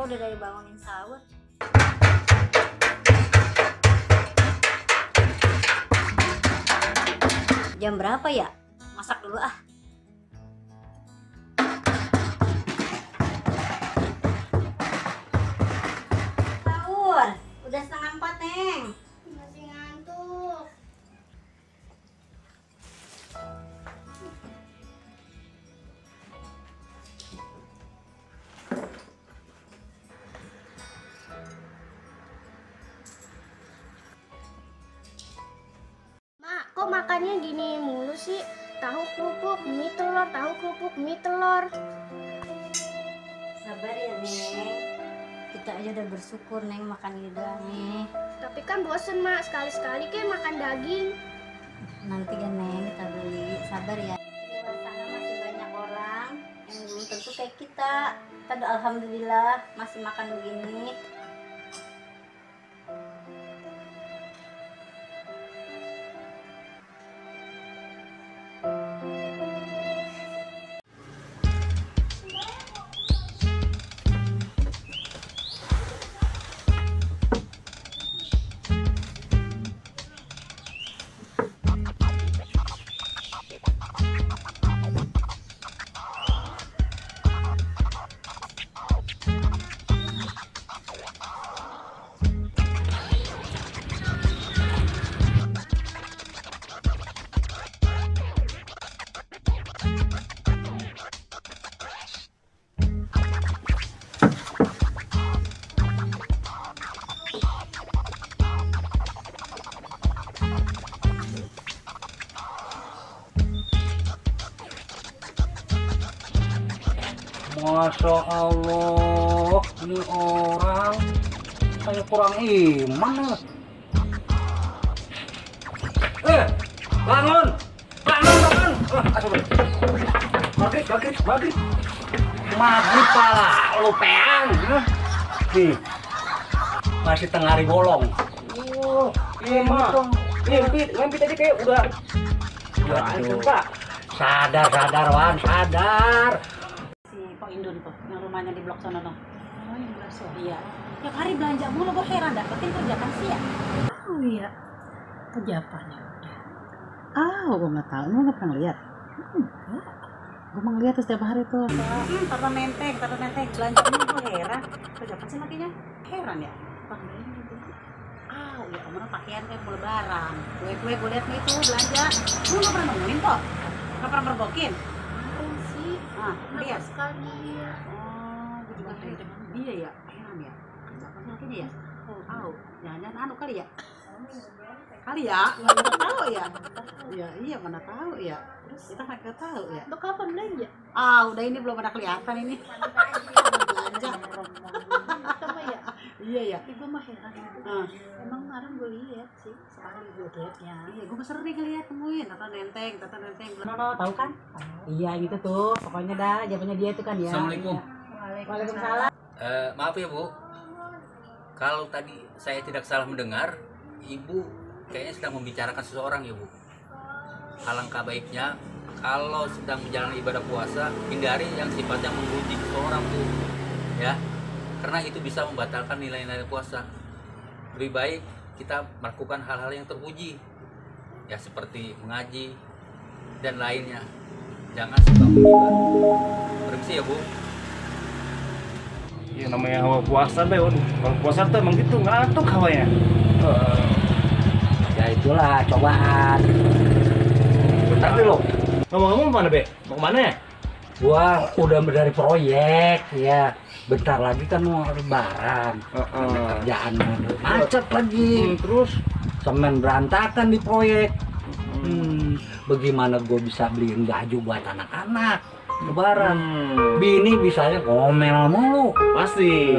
udah dari bangunin sahur. Jam berapa ya? Masak dulu ah. Sahur, udah 3:30 Neng. Masih ngantuk. Mak, kok makannya gini mulu sih? Tahu kerupuk, mie telur, tahu kerupuk, mie telur. Sabar ya Neng. Kita aja udah bersyukur Neng makan ini doang nih. Tapi kan bosen mak, sekali-sekali kayak makan daging. Nanti kan Neng kita beli. Sabar ya. Di luar sana masih banyak orang yang belum tentu kayak kita. Kita udah alhamdulillah masih makan begini. Masya Allah, ini orang kayak kurang iman. Bangun, bangun. Maghrib. Maghrib pala, lu peang. Nih, masih tengah hari bolong. Oh, iya mah. Ngempit aja kayak udah. Pak. Sadar, Wan, sadar. Indun tuh, yang rumahnya di blok sana no. Oh yang belas iya. Tiap hari belanja mulu, gue heran dah. Berarti kerjakan sih ya? Oh iya, kerja apanya udah? Gue nggak tahu, lu nggak pernah lihat? Gue mau ngeliat tuh setiap hari tuh. Tata nenteng, belanja mulu gue heran. Kerjakan sih makinya? Heran ya? Panggilin gitu. Ya kemana pakaian kayak mau lebaran. Gue lihat nih tuh belanja. Lu nggak pernah nemuin kok? Nggak pernah mergokin? Lihat sekali. Gue juga heran. Dia ya, heran ya. Kerjakan sih makinya ya? Jangan-jangan anu kali ya? Nggak tahu ya. Iya mana tahu ya. Terus kita nggak tahu ya. Lo kapan belanja? Udah ini belum ada kelihatan ini. Belanja. Sama ya? Iya ya. Tapi gue mah heran. Emang kemarin gue lihat sih, sekali gue lihatnya. Iya, gue sering lihat temuin tata nenteng. Tahu kan? Iya gitu tuh. Pokoknya dah, zamannya dia itu kan ya. Assalamualaikum. Waalaikumsalam. Maaf ya Bu, kalau tadi saya tidak salah mendengar, Ibu kayaknya sedang membicarakan seseorang ya Bu. Alangkah baiknya kalau sedang menjalani ibadah puasa, hindari yang sifatnya menguji seseorang Bu, ya, karena itu bisa membatalkan nilai-nilai puasa. Lebih baik kita melakukan hal-hal yang terpuji, ya seperti mengaji dan lainnya. Jangan suka menghibah. Permisi ya Bu. Ya namanya hawa puasa be, kalau puasa tuh emang gitu ngantuk hawanya. Ya itulah cobaan. Tapi lo Ngomong-ngomong mana be? Mau kemana ya? gua udah dari proyek ya. Bentar lagi kan mau lebaran. Kerjaan macet lagi. Terus Semen berantakan di proyek. Bagaimana gue bisa beliin baju buat anak-anak lebaran? Bini bisanya ngomel mulu. pasti.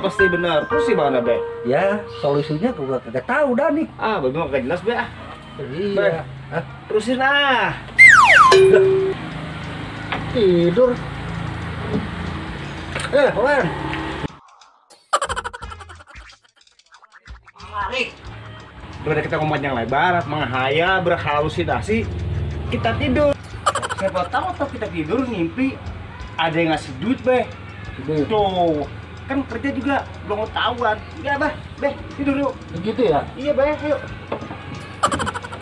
Pasti benar. Terus gimana be? Ya solusinya gue kagak tahu dah nih. Bagaimana gak jelas be? Iya. Terusin ah. Tidur. Wan. Daripada kita ngomong yang lebar, menghayal, berhalusinasi, kita tidur. Siapa tahu atau kita tidur ngimpi ada yang ngasih duit be. Tuh, kan kerja juga belum ketahuan. Iya, Bah. Beh, tidur yuk. Begitu ya? Iya, Bah, yuk.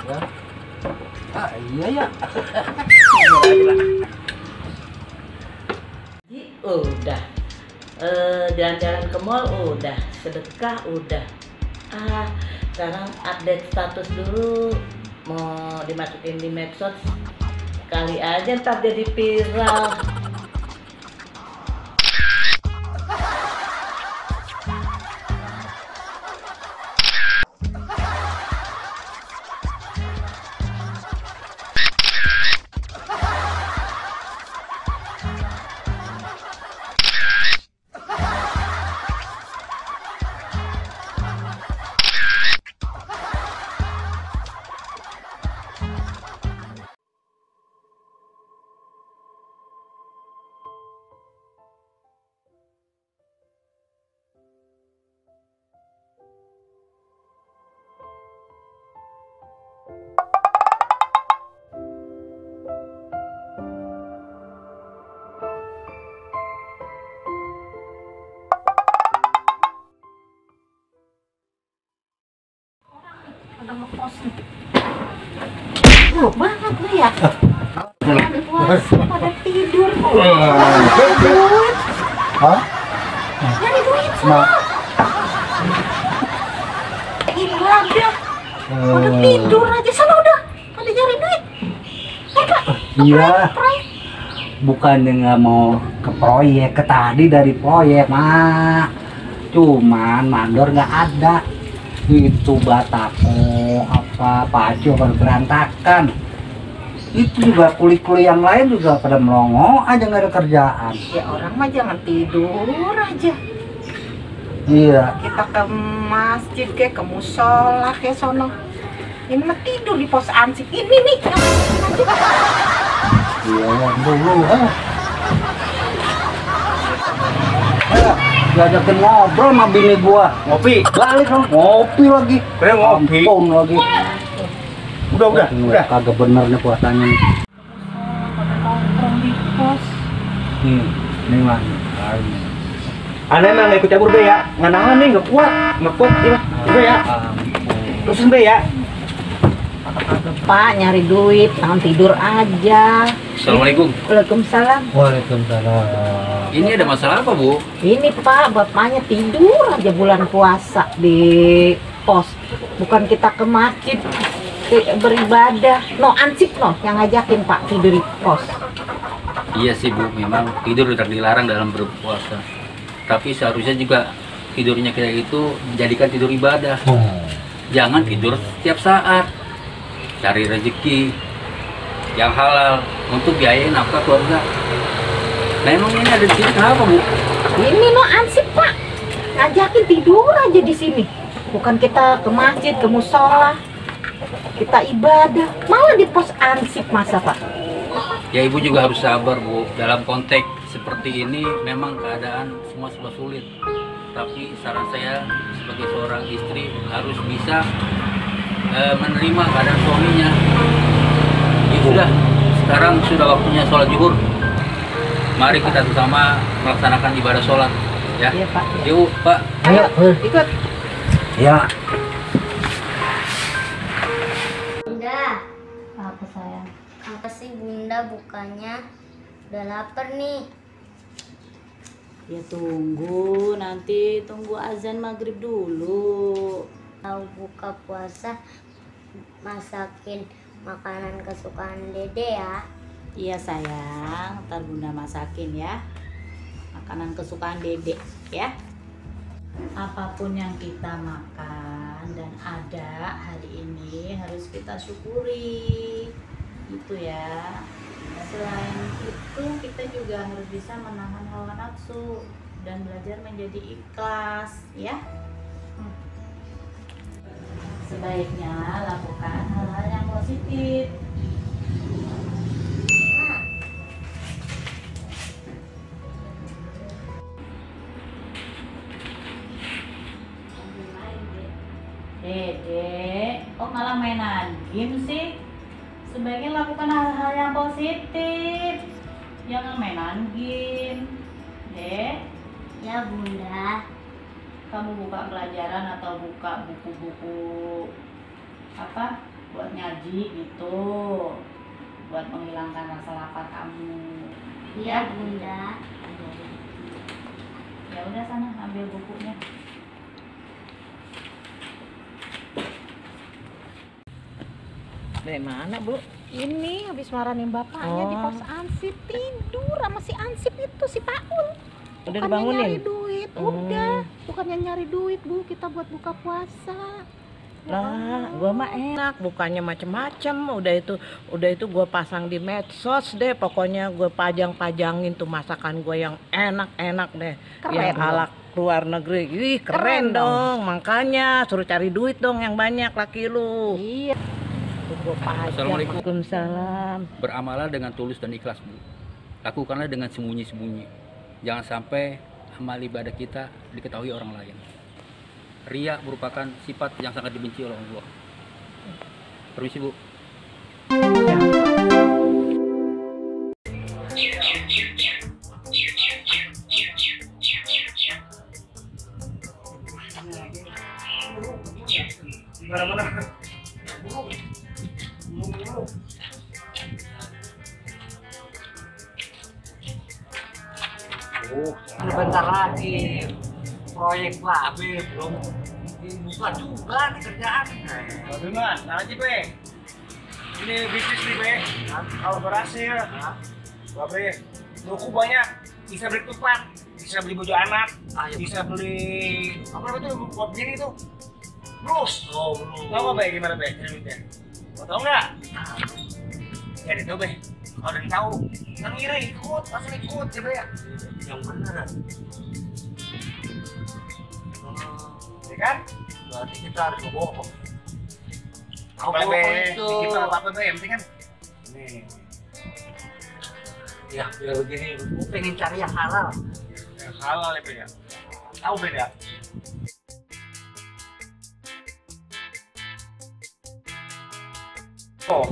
Ya. Ah, iya ya. Udah jalan-jalan ke mall udah, sedekah udah. Sekarang update status dulu, mau dimasukin di medsos kali aja ntar jadi viral. Udah ngepost nih. Banget lu ya. Pada tidur. Duit. Hah? Nyari duit semua. Ibadah. Udah tidur aja sana udah. Pada nyari duit. Iya. Bukannya nggak mau ke proyek, ke tadi dari proyek, Mak. Cuman mandor nggak ada. Itu batako apa pacu pada berantakan. Itu juga kuli-kuli yang lain juga pada melongo aja nggak ada kerjaan. Ya orang mah jangan tidur aja. Iya. Kita ke masjid ke musola ke sono. Ini mah tidur di pos ansip ini nih. Iya, dulu diajakin ngobrol sama bini gua. Ngopi. Balik dong, ngopi lagi. Kayak ngopi. Ampun lagi. Udah. Kagak bener nih puasanya nih. Pada nongkrong di pos. Nih mah. Aneh emang nggak ikut campur Be ya. Nggak nahan nih, nggak kuat ya. Be ya. Terusin Be ya. Pak nyari duit, jangan tidur aja. Assalamualaikum. Waalaikumsalam. Waalaikumsalam. Ini ada masalah apa, Bu? Ini Pak, bapaknya tidur aja bulan puasa di pos. Bukan kita ke masjid beribadah. No ansip no yang ngajakin Pak tidur di pos. Iya sih, Bu, memang tidur tidak dilarang dalam berpuasa. Tapi seharusnya juga tidurnya kita itu menjadikan tidur ibadah. Jangan tidur setiap saat. Cari rezeki yang halal untuk biayain nafkah keluarga. Nah, emang ini ada di sini kenapa, Bu? Ini no ansip Pak, ngajakin tidur aja di sini. Bukan kita ke masjid, ke musola, kita ibadah, malah di pos ansip masa Pak. Ya, Ibu juga harus sabar, Bu. Dalam konteks seperti ini memang keadaan semua serba sulit. Tapi saran saya sebagai seorang istri harus bisa menerima keadaan suaminya. Ya sudah, sekarang sudah waktunya sholat zuhur. Mari kita bersama melaksanakan ibadah sholat, ya. Iya Pak. Yuk, Pak. Ayo, Ikut. ya. Bunda, Apa sayang? apa sih Bunda bukannya? Udah lapar nih. Ya tunggu, nanti tunggu azan maghrib dulu. Mau buka puasa masakin makanan kesukaan Dede ya. Iya sayang, ntar bunda masakin ya makanan kesukaan dedek ya. Apapun yang kita makan dan ada hari ini harus kita syukuri gitu ya. Nah, selain itu kita juga harus bisa menahan hawa nafsu dan belajar menjadi ikhlas ya. Sebaiknya lakukan hal-hal yang positif. Dede, kok malah mainan game sih? Sebaiknya lakukan hal-hal yang positif. Jangan mainan game. Dek, Ya Bunda. Kamu buka pelajaran atau buka buku-buku apa buat ngaji gitu, buat menghilangkan rasa lapar kamu. Iya Bunda. Ya udah sana ambil bukunya. Dari mana, Bu? Ini habis marahin bapaknya di pos Ansip, tidur sama si Ansip itu si Paul. Udah Bukannya dibangunin? nyari duit, udah. Bukannya nyari duit, Bu, kita buat buka puasa. Lah, gua mah enak, bukannya macem-macem. Udah itu gua pasang di medsos deh. Pokoknya gua pajang-pajangin tuh masakan gua yang enak-enak deh. Keren yang ala luar negeri. Ih, keren dong. Makanya suruh cari duit dong yang banyak laki lu. Iya. Tuh gua pajang. Assalamualaikum. Waalaikumsalam. Beramalah dengan tulus dan ikhlas, Bu. Lakukanlah dengan sembunyi-sembunyi. Jangan sampai amal ibadah kita diketahui orang lain. Ria merupakan sifat yang sangat dibenci oleh Allah. Permisi, Bu. Bentar lagi proyek babe belum dibuka juga nih kerjaan. Waduh mas, nah aja be. Ini bisnis nih be. Kalau berhasil, babe, buku banyak. Bisa beli tupat, bisa beli baju anak, bisa beli apa namanya tuh buat begini tuh. Blus. Oh, blus. Tahu be gimana be? Ceritanya. Mau tahu nggak? Jadi tuh be. Kalau udah tahu, yang iri ikut, asal ikut ya be ya. Yang benar. Ya kan? Berarti kita harus bohong. Tahu be, dikit apa be, yang penting kan. Nih. Ya, biar begini, gue pengen cari yang halal. Yang halal ya be ya. Tahu beda. Oh,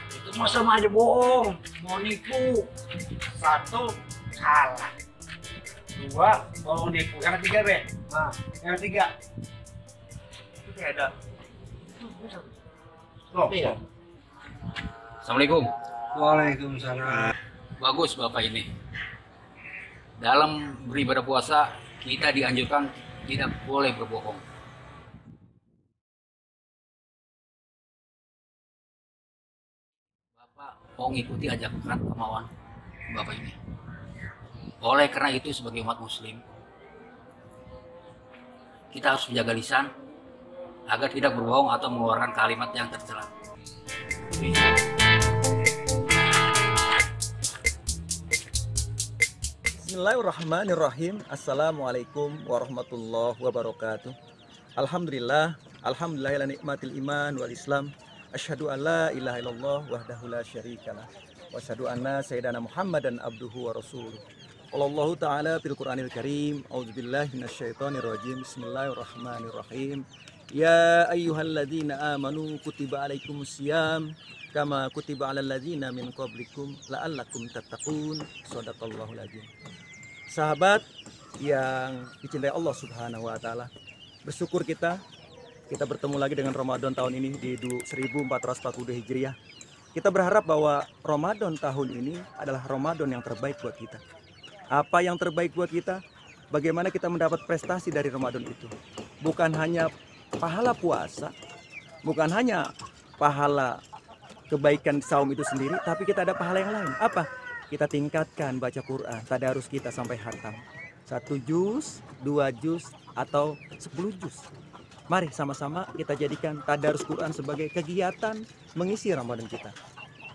Itu mah sama aja bohong, mau nipu. satu salah. Dua, bohong nipu. Yang ketiga be. Nah, Yang ketiga. Itu kayak ada. Loh, iya. Assalamualaikum. Waalaikumsalam. Bagus Bapak ini. Dalam beribadah puasa, kita dianjurkan tidak boleh berbohong. Bapak mau ngikuti ajakan kemauan Bapak ini. Oleh karena itu sebagai umat muslim, kita harus menjaga lisan agar tidak berbohong atau mengeluarkan kalimat yang tercela. Bismillahirrahmanirrahim. Assalamualaikum warahmatullahi wabarakatuh. Alhamdulillah ala nikmatil iman wal islam. Asyhadu an la ilaha illallah wahdahu la syarikalah. Wa asyhadu anna sayyidana Muhammadan abduhu wa rasuluh. Allahu ta'ala fil Qur'anil Karim. A'udzubillahi minasyaitonir rajim. Bismillahirrahmanirrahim. Ya ayyuhalladzina amanu kutiba alaikumusiyam kama kutiba alal ladzina min qablikum la'allakum tattaqun. Shadaqallahul azim. Sahabat yang dicintai Allah Subhanahu wa taala, bersyukur kita bertemu lagi dengan Ramadan tahun ini di 1440 Hijriah. Kita berharap bahwa Ramadan tahun ini adalah Ramadan yang terbaik buat kita. Apa yang terbaik buat kita? Bagaimana kita mendapat prestasi dari Ramadan itu? Bukan hanya pahala puasa, bukan hanya pahala kebaikan saum itu sendiri, tapi kita ada pahala yang lain. Apa? Kita tingkatkan baca Quran, tadarus kita sampai khatam. 1 juz, 2 juz, atau 10 juz. Mari sama-sama kita jadikan tadarus Quran sebagai kegiatan mengisi Ramadan kita.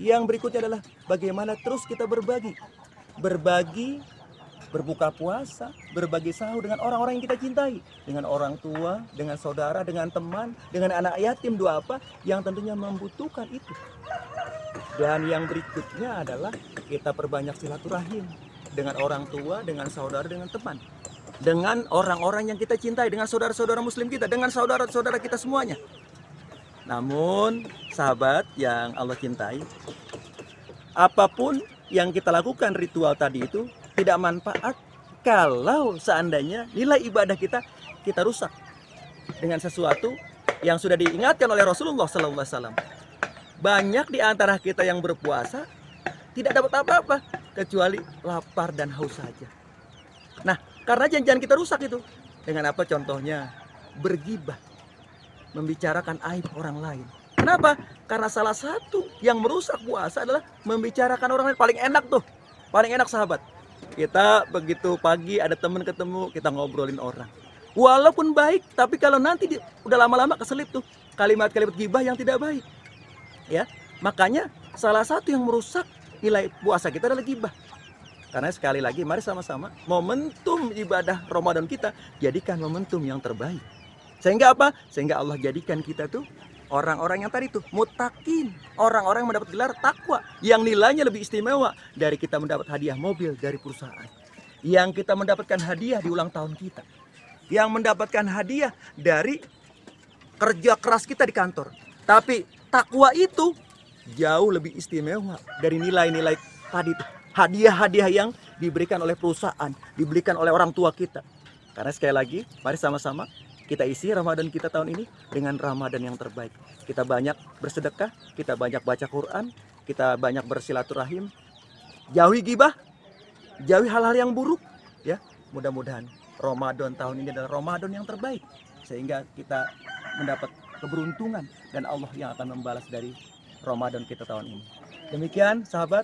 Yang berikutnya adalah bagaimana terus kita berbagi. Berbagi, berbuka puasa, berbagi sahur dengan orang-orang yang kita cintai. Dengan orang tua, dengan saudara, dengan teman, dengan anak yatim, dua apa yang tentunya membutuhkan itu. Dan yang berikutnya adalah kita perbanyak silaturahim dengan orang tua, dengan saudara, dengan teman, dengan orang-orang yang kita cintai, dengan saudara-saudara muslim kita, dengan saudara-saudara kita semuanya. Namun sahabat yang Allah cintai, apapun yang kita lakukan ritual tadi itu tidak manfaat kalau seandainya nilai ibadah kita rusak dengan sesuatu yang sudah diingatkan oleh Rasulullah SAW. Banyak di antara kita yang berpuasa tidak dapat apa-apa kecuali lapar dan haus saja. Nah, karena janjian kita rusak itu. Dengan apa contohnya? Bergibah, membicarakan aib orang lain. Kenapa? Karena salah satu yang merusak puasa adalah membicarakan orang lain. Paling enak tuh, paling enak sahabat. Kita begitu pagi ada teman ketemu, kita ngobrolin orang. Walaupun baik, tapi kalau nanti udah lama-lama keselip tuh kalimat-kalimat gibah yang tidak baik. Ya, makanya salah satu yang merusak nilai puasa kita adalah gibah. Karena sekali lagi mari sama-sama momentum ibadah Ramadan kita jadikan momentum yang terbaik. Sehingga apa? Sehingga Allah jadikan kita tuh orang-orang yang tadi tuh muttaqin, orang-orang yang mendapat gelar takwa yang nilainya lebih istimewa dari kita mendapat hadiah mobil dari perusahaan. Yang kita mendapatkan hadiah di ulang tahun kita. Yang mendapatkan hadiah dari kerja keras kita di kantor. Tapi takwa itu jauh lebih istimewa dari nilai-nilai tadi tuh. Hadiah-hadiah yang diberikan oleh perusahaan, diberikan oleh orang tua kita. Karena sekali lagi, mari sama-sama kita isi Ramadan kita tahun ini dengan Ramadan yang terbaik. Kita banyak bersedekah, kita banyak baca Quran, kita banyak bersilaturahim. Jauhi gibah, jauhi hal-hal yang buruk. Ya, mudah-mudahan Ramadan tahun ini adalah Ramadan yang terbaik. Sehingga kita mendapat keberuntungan dan Allah yang akan membalas dari Ramadan kita tahun ini. Demikian sahabat,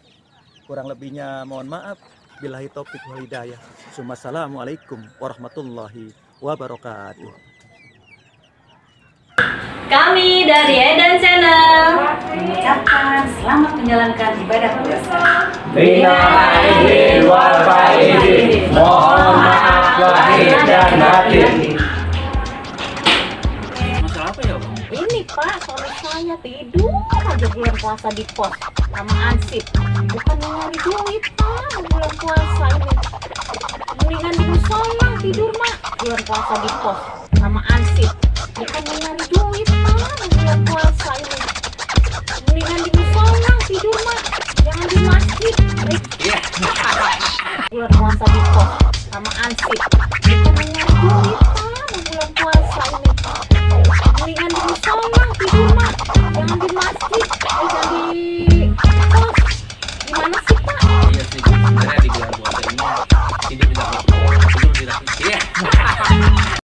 kurang lebihnya mohon maaf. Billahi taufiq wal hidayah. Assalamualaikum warahmatullahi wabarakatuh. Kami dari Edan Channel mengucapkan selamat menjalankan ibadah puasa. Mohon maaf lahir dan batin. Masalah apa ya, Bang? Ini Pak, suami saya tidur aja bulan puasa di pos sama ansip. Bukan nyari duit Pak, bulan puasa ini. Mendingan di musola tidur Mak. Bulan puasa di pos sama ansip. Bukan nyari duit Pak, bulan puasa.